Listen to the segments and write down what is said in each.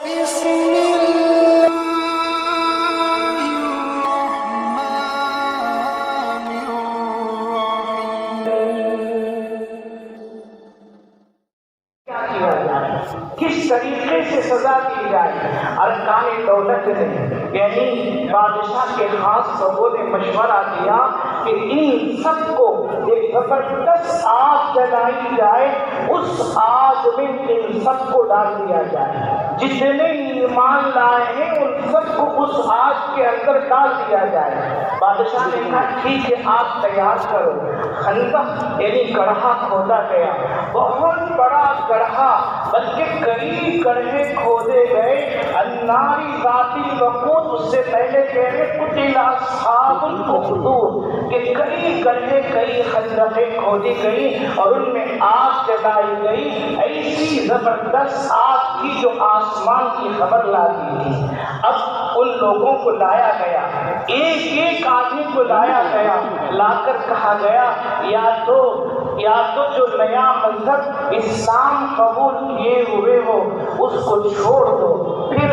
کس طریقے سے سزا دی جائے؟ ارکان دولت نے یعنی بادشاہ کے خاص لوگوں نے مشورہ دیا کہ ان سب کو ایک زبردست آگ جلائی جائے، اس آگ میں ان سب کو ڈال دیا جائے، جتنے ایمان لائے ہیں ان سب کو اس آگ کے اندر ڈال دیا جائے۔ بادشاہ نے کہا ٹھیک ہے، آپ تیار کرو۔ خندق یعنی گڑھا کھودا گیا، بہت بڑا گڑھا، بلکہ کئی گڑھے کھودے گئے۔ الناری ذات الوقود، اس سے پہلے کہہ رہے قتل اصحاب الاخدود کہ کئی گڑھے کئی خندقیں کھودی گئی اور ان میں آگ جلائی گئی، ایسی زبردست آگ کی جو آسمان کی خبر لاتی تھی۔ اب ان لوگوں کو لایا گیا، ایک ایک آدمی کو لایا گیا، لا کر کہا گیا یا تو جو نیا مذہب اسلام قبول کیے ہوئے ہو اس کو چھوڑ دو، پھر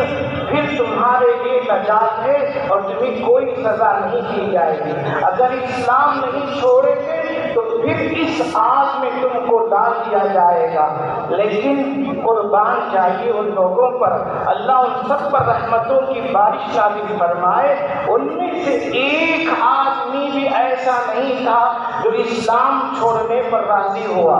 تمہارے لیے نجات ہے اور تمہیں کوئی سزا نہیں کی جائے گی۔ اگر اسلام نہیں چھوڑے گے تو پھر اس آگ میں تم کو ڈال دیا جائے گا۔ لیکن قربان جائیے ان لوگوں پر، اللہ ان سب پر رحمتوں کی بارش نازل فرمائے۔ ان میں سے ایک آدمی بھی ایسا نہیں تھا جو اسلام چھوڑنے پر راضی ہوا،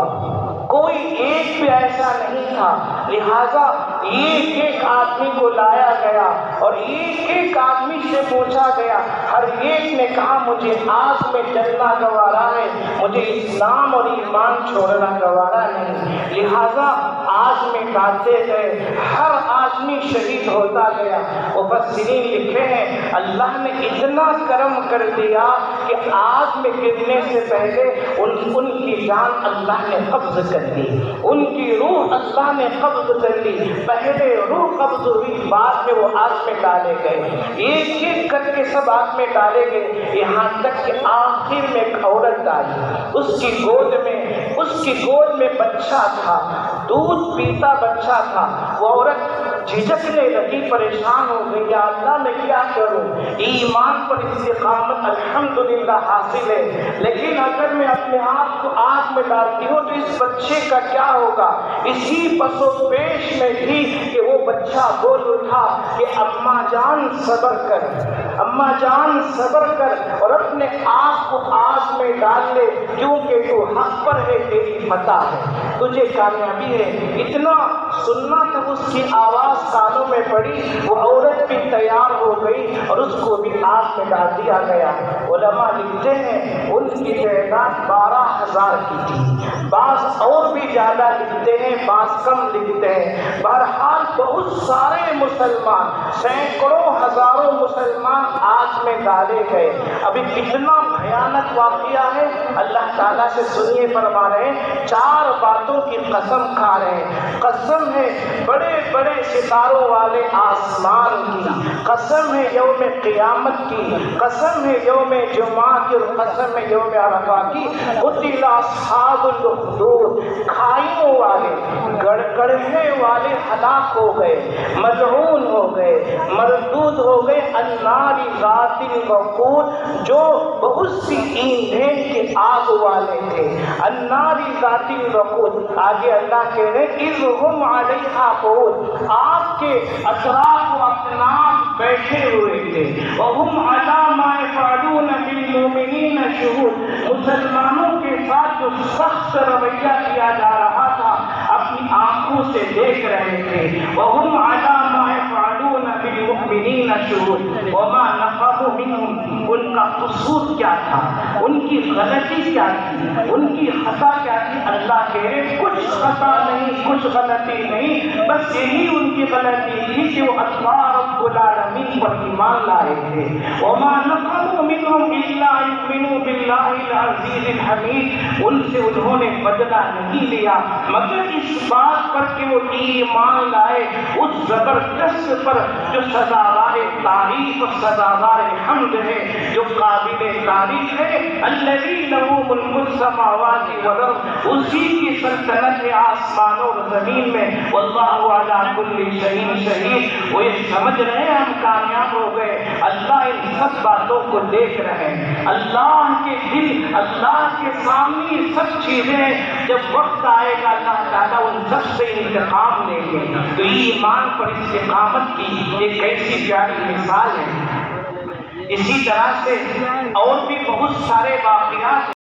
کوئی ایک بھی ایسا نہیں تھا۔ لہذا ایک ایک آدمی کو لایا گیا اور ایک ایک آدمی سے پوچھا گیا، ہر ایک نے کہا مجھے آگ میں جلنا گوارا ہے، مجھے اسلام اور ایمان چھوڑنا گوارا نہیں۔ لہذا آگ میں ڈالتے گئے، ہر آدمی شہید ہوتا گیا۔ مفسرین لکھے ہیں اللہ نے اتنا کرم کر دیا کہ آگ میں گرنے سے پہلے ان کی جان اللہ نے قبض کر دی، ان کی روح اللہ نے قبض کر لی۔ پہلے روح قبض ہوئی، بعد میں وہ آگ میں ڈالے گئے، ایک ایک کر کے سب آگ میں ڈالے گئے، یہاں تک کہ آخر میں ایک عورت آئی، اس کی گود میں بچہ تھا، دودھ پیتا بچہ تھا۔ وہ عورت جھجکنے لگی، پریشان ہو گئی، یا اللہ میں کیا کروں؟ ایمان پر استقامت الحمدللہ حاصل ہے، لیکن اگر میں اپنے آپ کو آگ میں ڈالتی ہوں تو اس بچے کا کیا ہوگا؟ اسی پس و پیش میں تھی کہ وہ بچہ بول اٹھا کہ اماں جان صبر کر، اماں جان صبر کر اور اپنے آپ کو آگ میں ڈال لے، کیونکہ تو حق پر ہے، تیری فتح ہے، تجھے کامیابی ہے۔ اتنا سننا تب اس کی آواز کانوں میں پڑی، وہ عورت بھی تیار ہو گئی اور اس کو بھی آگ میں ڈال دیا گیا۔ علماء لکھتے ہیں ان کی تعداد 12,000 کی تھی، بعض اور بھی زیادہ لکھتے ہیں، بعض کم لکھتے ہیں۔ بہرحال بہت سارے مسلمان، سینکڑوں ہزاروں مسلمان آگ میں ڈالے گئے۔ ابھی کتنا بھیانک واقعہ ہے، اللہ تعالیٰ سے سنیے، فرما رہے ہیں 4 باتوں کی قسم کھا رہے ہیں۔ قسم ہے بڑے بڑے ستاروں والے آسمان کی، قسم ہے یوم قیامت کی، قسم ہے یوم جمعہ کی، اور قسم ہے یوم عرفہ کی۔ قتل اصحاب الاخدود، کھائیوں والے، گڑھے والے ہلاک ہو گئے، ملعون ہو گئے، مردود ہو گئے۔ النار ذات الوقود، جو بہت سی ایندھن کے آگ والے تھے، النار ذات الوقود۔ آگے اللہ کہہ رہے اذ ہم علیہا قعود، آگ کے اطراف و اکناف بیٹھے ہوئے تھے، وہم علی ما یفعلون بالمؤمنین شہود، مسلمانوں کے ساتھ جو سخت رویہ کیا جا رہا تھا اپنی آنکھوں سے دیکھ رہے تھے۔ وہم علی ما یفعلون بالمؤمنین شہود وما نقموا منہم، ان کا قصور کیا تھا، ان کی غلطی کیا تھی، ان کی خطا کیا تھی؟ اللہ کہہ رہے کچھ خطا نہیں، کچھ غلطی نہیں، بس یہی ان کی غلطی تھی کہ وہ اللہ رب العالمین پر ایمان لائے تھے۔ وما نقموا منهم الا يؤمنوا بالله العزيز الحميد، ان سے انہوں نے بدلہ نہیں لیا مگر اس بات پر کہ وہ ایمان لائے اس زبردست پر جو سزاوار تعریف اور سزاوار حمد ہے، جو قابل تعریف ہے۔ الذی لہ ملک السماوات والارض، اسی کی سلطنت ہے آسمانوں اور زمین میں۔ واللہ علی کل شیء شہید، وہ یہ سمجھ رہے ہیں ہم کامیاب ہو گئے، اللہ ان سب باتوں کو دیکھ رہے ہیں۔ اللہ کے دل، اللہ کے سامنے یہ سب چیزیں جب وقت آئے گا اللہ تعالیٰ ان سب سے انتقام لیں گے۔ تو ایمان پر استقامت کی ایک ایسی پیاری مثال ہے۔ اسی طرح سے اور بھی بہت سارے واقعات